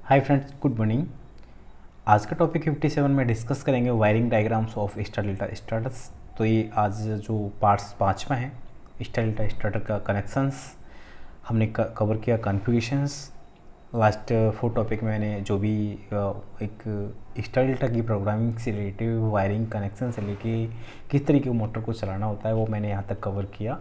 Hi friends, good morning. आज का topic 57 में डिस्कस करेंगे wiring diagrams of star delta starters. तो ये आज जो पार्ट्स 5वां है स्टार डेल्टा स्टार्टर का कनेक्शंस हमने कवर किया, कॉन्फ़िगरेशंस। लास्ट 4 टॉपिक में मैंने जो भी एक स्टार डेल्टा की प्रोग्रामिंग से रिलेटेड वायरिंग कनेक्शन से लेके किस तरीके के मोटर को चलाना होता है वो मैंने यहाँ तक कवर किया।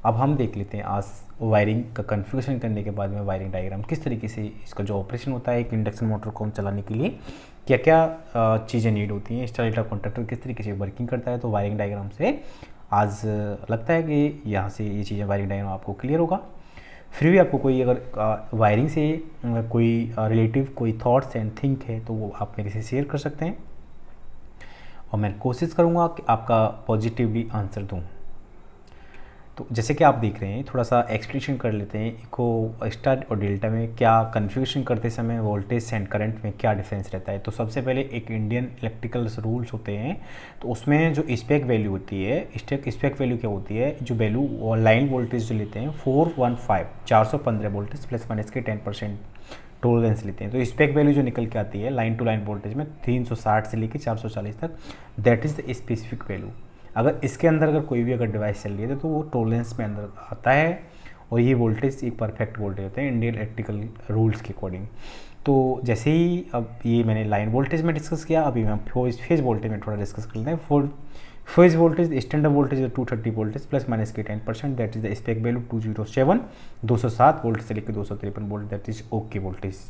अब हम देख लेते हैं आज वायरिंग का कॉन्फ़िगरेशन करने के बाद में वायरिंग डायग्राम किस तरीके से इसका जो ऑपरेशन होता है एक इंडक्शन मोटर को हम चलाने के लिए क्या क्या चीज़ें नीड होती हैं, स्टार डेल्टा कॉन्टैक्टर किस तरीके से वर्किंग करता है। तो वायरिंग डायग्राम से आज लगता है कि यहाँ से ये चीज़ें वायरिंग डायग्राम आपको क्लियर होगा। फिर भी आपको कोई अगर वायरिंग से कोई रिलेटिव कोई थॉट्स एंड थिंक है तो वो आप मेरे से शेयर कर सकते हैं और मैं कोशिश करूँगा कि आपका पॉजिटिवली आंसर दूँ। तो जैसे कि आप देख रहे हैं, थोड़ा सा एक्सप्लेनेशन कर लेते हैं इको स्टार और डेल्टा में क्या कन्फिग्रेशन करते समय वोल्टेज एंड करंट में क्या डिफरेंस रहता है। तो सबसे पहले एक इंडियन इलेक्ट्रिकल रूल्स होते हैं, तो उसमें जो स्पेक वैल्यू होती है, स्पेक वैल्यू क्या होती है, जो वैल्यू लाइन वोल्टेज जो लेते हैं 415 वोल्टेज प्लस माइनस के 10% टोलरेंस लेते हैं। तो स्पेक वैल्यू जो निकल के आती है लाइन टू लाइन वोल्टेज में 360 से लेकर 440 तक, that is the specific value. अगर इसके अंदर अगर कोई भी अगर डिवाइस चल रही है तो वो टोलरेंस में अंदर आता है और ये वोल्टेज एक परफेक्ट वोल्टेज होते हैं इंडियन इलेक्ट्रिकल रूल्स के अकॉर्डिंग। तो जैसे ही अब ये मैंने लाइन वोल्टेज में डिस्कस किया, अभी मैं फेज वोल्टेज में थोड़ा डिस्कस कर लेते हैं। Phase voltage standard voltage 230 voltage plus minus के 10%, that is the spec value 207 volt से लेकर 253 volt, that is okay voltage.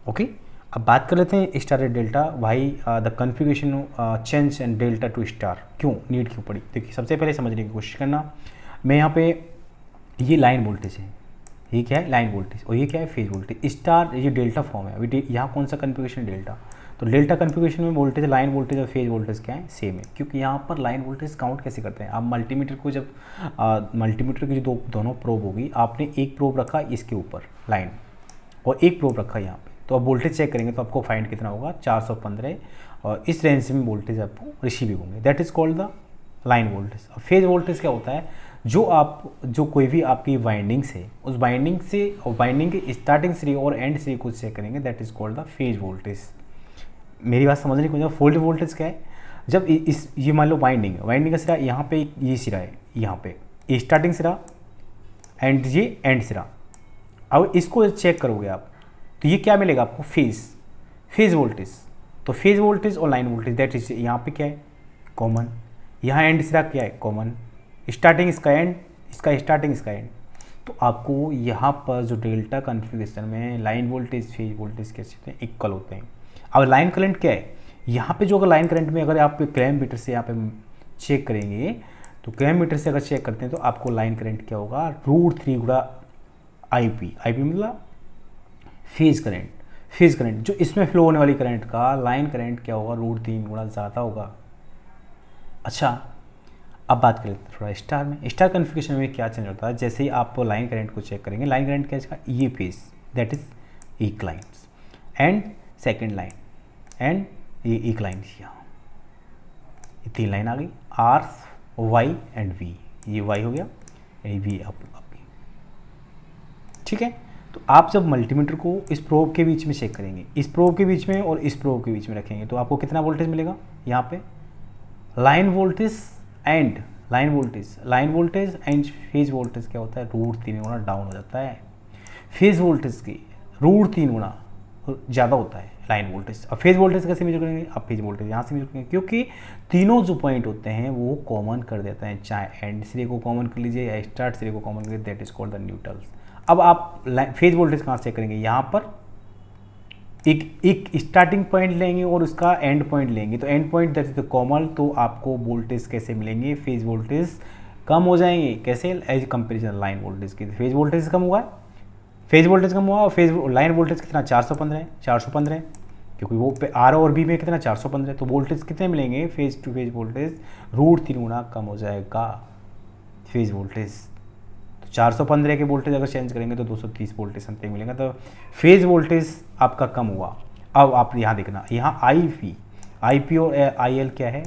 Okay, अब बात कर लेते हैं star delta. Why the configuration change and delta to star क्यों नीड क्यों पड़ी। देखिए, सबसे पहले समझने की कोशिश करना। मैं यहाँ पे ये लाइन वोल्टेज है, ये क्या है लाइन वोल्टेज, और ये क्या है फेज वोल्टेज। स्टार ये डेल्टा फॉर्म है। अभी यहाँ कौन सा कॉन्फ़िगरेशन डेल्टा, तो डेल्टा कॉन्फ़िगरेशन में वोल्टेज लाइन वोल्टेज और फेज वोल्टेज क्या है सेम है, क्योंकि यहाँ पर लाइन वोल्टेज काउंट कैसे करते हैं। आप मल्टीमीटर को जब मल्टीमीटर की जो दोनों प्रोब होगी, आपने एक प्रोब रखा इसके ऊपर लाइन और एक प्रोब रखा यहाँ पे, तो आप वोल्टेज चेक करेंगे तो आपको फाइंड कितना होगा 415, और इस रेंज में वोल्टेज आपको रिसीव होंगे, that is called the line voltage. और फेज वोल्टेज क्या होता है, जो कोई भी आपकी वाइंडिंग्स है उस वाइंडिंग से और वाइंडिंग के स्टार्टिंग श्री और एंड श्री को चेक करेंगे, that is called the phase voltage. मेरी बात समझने को, फोल्ड वोल्टेज क्या है, जब ये मान लो वाइंडिंग का सिरा यहाँ पे ये सिरा है, यहाँ पे स्टार्टिंग सिरा एंड ये एंड सिरा, अब इसको चेक करोगे आप तो ये क्या मिलेगा आपको फेज वोल्टेज। तो फेज वोल्टेज और लाइन वोल्टेज दैट इज यहाँ पे क्या है कॉमन, यहाँ एंड सिरा क्या है कॉमन, स्टार्टिंग इसका एंड, इसका स्टार्टिंग इसका एंड। तो आपको यहाँ पर जो डेल्टा कॉन्फ़िगरेशन में लाइन वोल्टेज फेज वोल्टेज कैसे होते हैं इक्वल होते हैं। अब लाइन करंट क्या है, यहाँ पे जो अगर लाइन करंट में अगर आप क्लैम मीटर से यहाँ पे चेक करेंगे, तो क्लैम मीटर से अगर चेक करते हैं तो आपको लाइन करंट क्या होगा √3 गुणा IP मतलब फेज करंट जो इसमें फ्लो होने वाली करंट का लाइन करंट क्या होगा √3 गुणा ज़्यादा होगा। अच्छा, अब बात कर लेते हैं थोड़ा स्टार में। स्टार कॉन्फ़िगरेशन में क्या चेंज होता है, जैसे ही आप लाइन करंट को चेक करेंगे, लाइन करंट क्या है ये फेज दैट इज एक lines and second line and ये एक लाइन, यहाँ ये 3 लाइन आ गई R Y एंड V, ये Y हो गया V अप, ठीक है। तो आप जब मल्टीमीटर को इस प्रोब के बीच में चेक करेंगे, इस प्रोब के बीच में और इस प्रोब के बीच में रखेंगे, तो आपको कितना वोल्टेज मिलेगा यहाँ पे line voltage and phase voltage क्या होता है √3 गुणा डाउन हो जाता है, फेज वोल्टेज की √3 गुणा ज़्यादा होता है लाइन वोल्टेज। अब फेज वोल्टेज कैसे मेजर करेंगे, अब फेज वोल्टेज यहाँ से मेजर करेंगे, क्योंकि तीनों जो पॉइंट होते हैं वो कॉमन कर देते हैं, चाहे एंड सिरे को कॉमन कर लीजिए या स्टार्ट सिरे को कॉमन कर लीजिए, that is called the neutrals. अब आप फेज वोल्टेज कहाँ चेक करेंगे, यहाँ पर एक स्टार्टिंग पॉइंट लेंगे और उसका एंड पॉइंट लेंगे, तो and point that is common, तो आपको वोल्टेज कैसे मिलेंगे फेज वोल्टेज कम हो जाएंगे, कैसे एज कंपेरिजन लाइन वोल्टेज की। फेज वोल्टेज कम हुआ और लाइन वोल्टेज कितना 415 है, क्योंकि वो R और B में कितना 415, तो वोल्टेज कितने मिलेंगे फेज टू फेज वोल्टेज √3 गुणा कम हो जाएगा फेज वोल्टेज। 415 के वोल्टेज अगर चेंज करेंगे तो 230 वोल्टेज समथिंग मिलेगा, तो फेज वोल्टेज आपका कम हुआ। अब आप यहाँ देखना, यहाँ IP और IL क्या है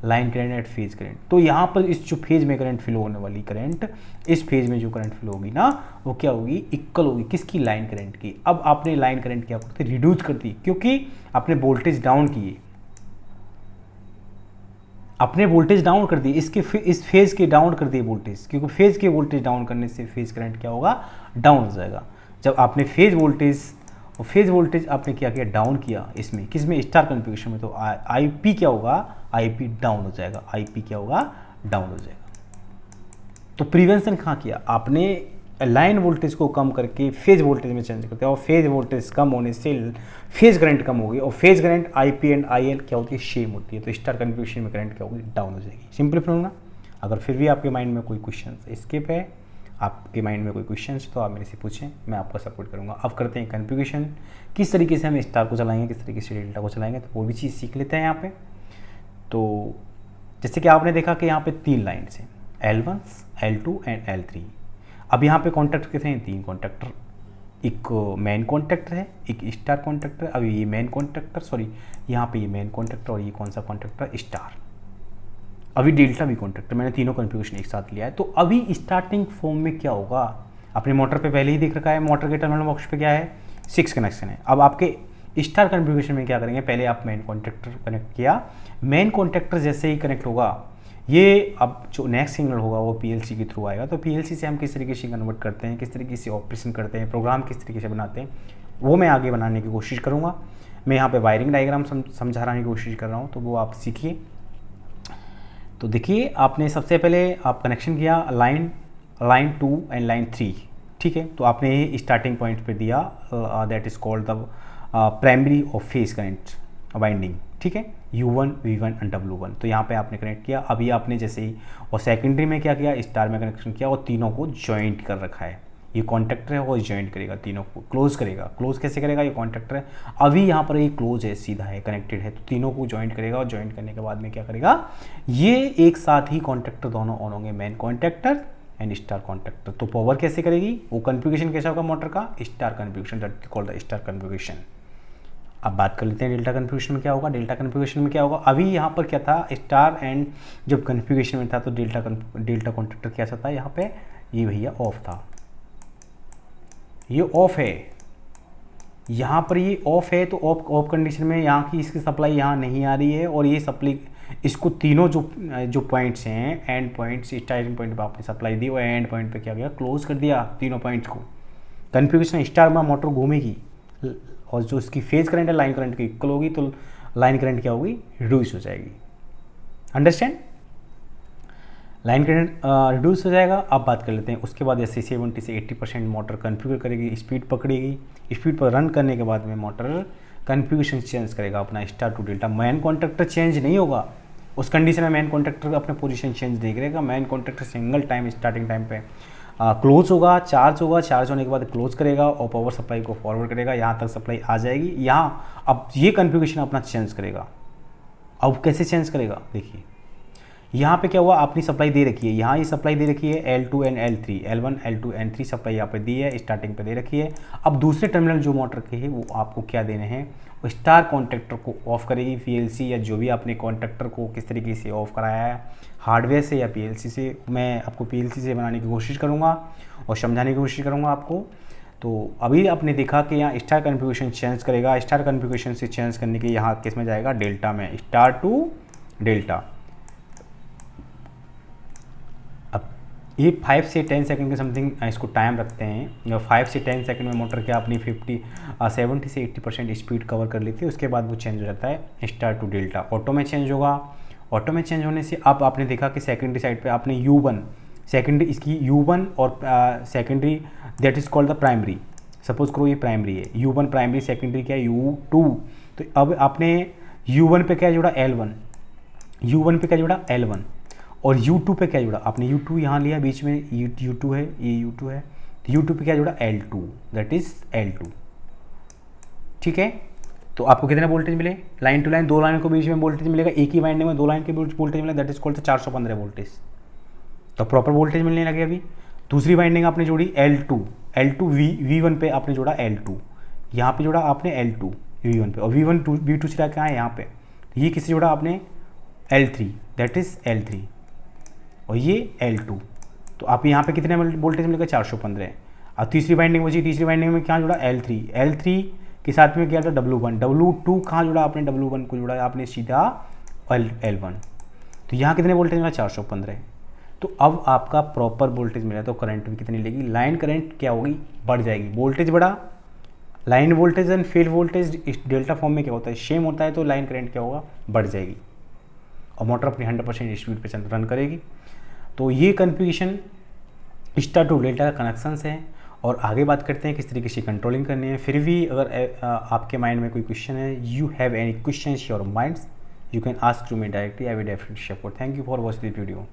line current eight phase current. तो यहाँ पर इस जो फेज में करंट फ्लो होने वाली करंट, इस फेज में जो करंट फ्लो होगी ना वो क्या होगी, इक्वल होगी किसकी, लाइन करंट की। अब आपने लाइन करंट क्या करते, रिड्यूस कर दी, क्योंकि आपने वोल्टेज डाउन किए, अपने वोल्टेज डाउन कर दी, इस फेज के डाउन कर दिए वोल्टेज, क्योंकि फेज के वोल्टेज डाउन करने से फेज करंट क्या होगा, डाउन हो जाएगा। जब आपने फेज वोल्टेज आपने क्या किया, डाउन किया, इसमें किसमें, स्टार कॉन्फ़िगरेशन में, तो आईपी क्या होगा, आईपी डाउन हो जाएगा, आईपी क्या होगा, डाउन हो जाएगा। तो प्रिवेंशन कहाँ किया आपने, लाइन वोल्टेज को कम करके फेज वोल्टेज में चेंज करते हैं, और फेज वोल्टेज कम होने से फेज करंट कम होगी, और phase current IP and IL क्या होती है, सेम होती है। तो स्टार कॉन्फ़िगरेशन में करंट क्या होगी, डाउन हो जाएगी। Simple formula. अगर फिर भी आपके माइंड में कोई क्वेश्चन स्किप है, आपके माइंड में कोई क्वेश्चन है, तो आप मेरे से पूछें, मैं आपको सपोर्ट करूंगा। अब करते हैं कॉन्फ़िगरेशन, किस तरीके से हम स्टार को चलाएंगे, किस तरीके से डेल्टा को चलाएंगे, तो वो भी चीज़ सीख लेते हैं यहाँ पे। तो जैसे कि आपने देखा कि यहाँ पे 3 लाइन्स हैं, L1, L2 एंड L3। अब यहाँ पे कॉन्टैक्टर कितने हैं, 3 कॉन्टैक्टर, एक मेन कॉन्टैक्टर है, एक स्टार कॉन्टैक्टर। अब ये मेन कॉन्टैक्टर, सॉरी यहाँ पे ये मेन कॉन्टैक्टर, और ये कौन सा कॉन्टैक्टर, स्टार। अभी डेल्टा भी कॉन्टैक्टर, मैंने तीनों कॉन्फ़िगरेशन एक साथ लिया है। तो अभी स्टार्टिंग फॉर्म में क्या होगा, अपने मोटर पे पहले ही देख रखा है, मोटर के टर्मिनल बॉक्स पे क्या है, 6 कनेक्शन है। अब आपके स्टार कॉन्फ़िगरेशन में क्या करेंगे, पहले आप मेन कॉन्टैक्टर कनेक्ट किया, मेन कॉन्टैक्टर जैसे ही कनेक्ट होगा, ये अब जो नेक्स्ट सिग्नल होगा वो पीएलसी के थ्रू आएगा। तो पीएलसी से हम किस तरीके से कन्वर्ट करते हैं, किस तरीके से ऑपरेशन करते हैं, प्रोग्राम किस तरीके से बनाते हैं, वो मैं आगे बनाने की कोशिश करूँगा। मैं यहाँ पे वायरिंग डायग्राम समझाने की कोशिश कर रहा हूँ, तो वो आप सीखिए। तो देखिए, आपने सबसे पहले आप कनेक्शन किया लाइन 2 एंड लाइन 3, ठीक है। तो आपने स्टार्टिंग पॉइंट पे दिया, that is called the primary of phase current winding, ठीक है, U1, V1 एंड W1। तो यहाँ पे आपने कनेक्ट किया। अभी आपने जैसे ही और सेकेंडरी में क्या किया, स्टार में कनेक्शन किया और तीनों को जॉइंट कर रखा है। ये कॉन्टैक्टर है, वो जॉइंट करेगा, तीनों को क्लोज करेगा। क्लोज कैसे करेगा, ये कॉन्टैक्टर है, अभी यहाँ पर ये क्लोज है, सीधा है, कनेक्टेड है, तो तीनों को जॉइंट करेगा, और जॉइंट करने के बाद में क्या करेगा, ये एक साथ ही कॉन्टैक्टर दोनों ऑन होंगे, main contactor and star contactor. तो पावर कैसे करेगी, वो कॉन्फ़िगरेशन कैसा होगा मोटर का, star configuration, that is called the star configuration. अब बात कर लेते हैं डेल्टा कॉन्फ़िगरेशन में क्या होगा। डेल्टा कॉन्फ़िगरेशन में क्या होगा, अभी यहाँ पर क्या था, स्टार एंड जब कॉन्फ़िगरेशन में था तो डेल्टा कॉन्टैक्टर कैसा था, यहाँ पे ये भैया ऑफ था, ये ऑफ है, यहाँ पर ये ऑफ है। तो ऑफ कंडीशन में यहाँ की इसकी सप्लाई यहाँ नहीं आ रही है, और ये सप्लाई इसको तीनों जो पॉइंट्स हैं, एंड पॉइंट्स, स्टार्टिंग पॉइंट पे आपने सप्लाई दी, और एंड पॉइंट पे क्या गया, क्लोज कर दिया तीनों पॉइंट्स को। कॉन्फ़िगरेशन स्टार में मोटर घूमेगी, और जो इसकी फेज करंट है लाइन करंट की इक्वल होगी, तो लाइन करंट क्या होगी, रिड्यूस हो जाएगी। अंडरस्टैंड, लाइन करंट रिड्यूस हो जाएगा। अब बात कर लेते हैं उसके बाद, जैसे 70 से 80% मोटर कॉन्फ़िगर करेगी, स्पीड पकड़ेगी, स्पीड पर रन करने के बाद में मोटर कॉन्फ़िगरेशन चेंज करेगा अपना star to delta. Main contactor change नहीं होगा उस कंडीशन में, मेन कॉन्टैक्टर अपने पोजीशन चेंज नहीं करेगा। Main contactor single time starting time पे क्लोज होगा, चार्ज होगा, चार्ज होने के बाद क्लोज करेगा और पावर सप्लाई को फॉरवर्ड करेगा, यहाँ तक सप्लाई आ जाएगी। यहाँ अब ये कॉन्फ़िगरेशन अपना चेंज करेगा। अब कैसे चेंज करेगा, देखिए यहाँ पे क्या हुआ, अपनी सप्लाई दे रखी है, यहाँ ये सप्लाई दे रखी है L2 and L3, L1, L2 and 3 supply यहाँ पे दी है, स्टार्टिंग पे दे रखी है। अब दूसरे टर्मिनल जो मोटर के है वो आपको क्या देने हैं, वो स्टार कॉन्टैक्टर को ऑफ करेगी, PLC या जो भी आपने कॉन्टैक्टर को किस तरीके से ऑफ कराया है, हार्डवेयर से या PLC से। मैं आपको PLC से बनाने की कोशिश करूँगा और समझाने की कोशिश करूँगा आपको। तो अभी आपने देखा कि यहाँ स्टार कॉन्फ़िगरेशन चेंज करेगा, स्टार कॉन्फ़िगरेशन से चेंज करने के यहाँ किस में जाएगा, डेल्टा में, स्टार टू डेल्टा। ये 5 से 10 सेकंड के समथिंग इसको टाइम रखते हैं। 5 से 10 सेकंड में मोटर क्या अपनी 70 से 80% स्पीड कवर कर लेती है। उसके बाद वो चेंज हो जाता है स्टार टू डेल्टा, ऑटो में चेंज होगा। ऑटो में चेंज होने से अब आपने देखा कि सेकेंडरी साइड पे आपने U1 सेकेंडरी, इसकी U1 और secondary that is called the primary. Suppose करो ये प्राइमरी है, U1 प्राइमरी, सेकेंडरी क्या है U2। तो अब आपने U1 पे क्या जोड़ा, L1, U1 पे क्या जोड़ा, L1, और U2 पे क्या जुड़ा, आपने U2 यहाँ लिया, बीच में U2 है, ये U2 है, तो U2 पे क्या जुड़ा, L2, दैट इज L2, ठीक है। तो आपको कितने वोल्टेज मिले, लाइन टू लाइन, दो लाइन के बीच में वोल्टेज मिलेगा, एक ही वाइंडिंग में दो लाइन के बीच वोल्टेज मिलेगा, दैट इज कॉल्ड 415 वोल्टेज। तो प्रॉपर वोल्टेज मिलने लगे। अभी दूसरी वाइंडिंग आपने जोड़ी L2 V1 पे आपने जोड़ा L2, यहाँ पे जोड़ा आपने L2 V1 पे, और V1 V2 सिरा क्या है यहाँ पे, ये किसी जोड़ा आपने L3, दैट इज़ L3, और ये L2। तो आप यहाँ पे कितने वोल्टेज मिलेगा, 415। अब तीसरी वाइंडिंग बची, तीसरी वाइंडिंग में क्या जुड़ा, L3 के साथ में क्या था, W1, W2 कहाँ जुड़ा आपने, W1 को जुड़ा आपने सीधा L1। तो यहाँ कितने वोल्टेज मिला, 415। तो अब आपका प्रॉपर वोल्टेज मिला, तो करंट भी कितनी लेगी, लाइन करंट क्या होगी, बढ़ जाएगी। वोल्टेज बढ़ा, line voltage and field voltage इस डेल्टा फॉर्म में क्या होता है, सेम होता है, तो लाइन करंट क्या होगा, बढ़ जाएगी और मोटर अपनी 100% स्पीड पे रन करेगी। तो ये कॉन्फ़िगरेशन स्टार टू डेल्टा का कनेक्शंस है। और आगे बात करते हैं किस तरीके से कंट्रोलिंग करनी है। फिर भी अगर आपके माइंड में कोई क्वेश्चन है, you have any question your minds, you can ask to me directly, I will definitely support. Thank you for watching this video.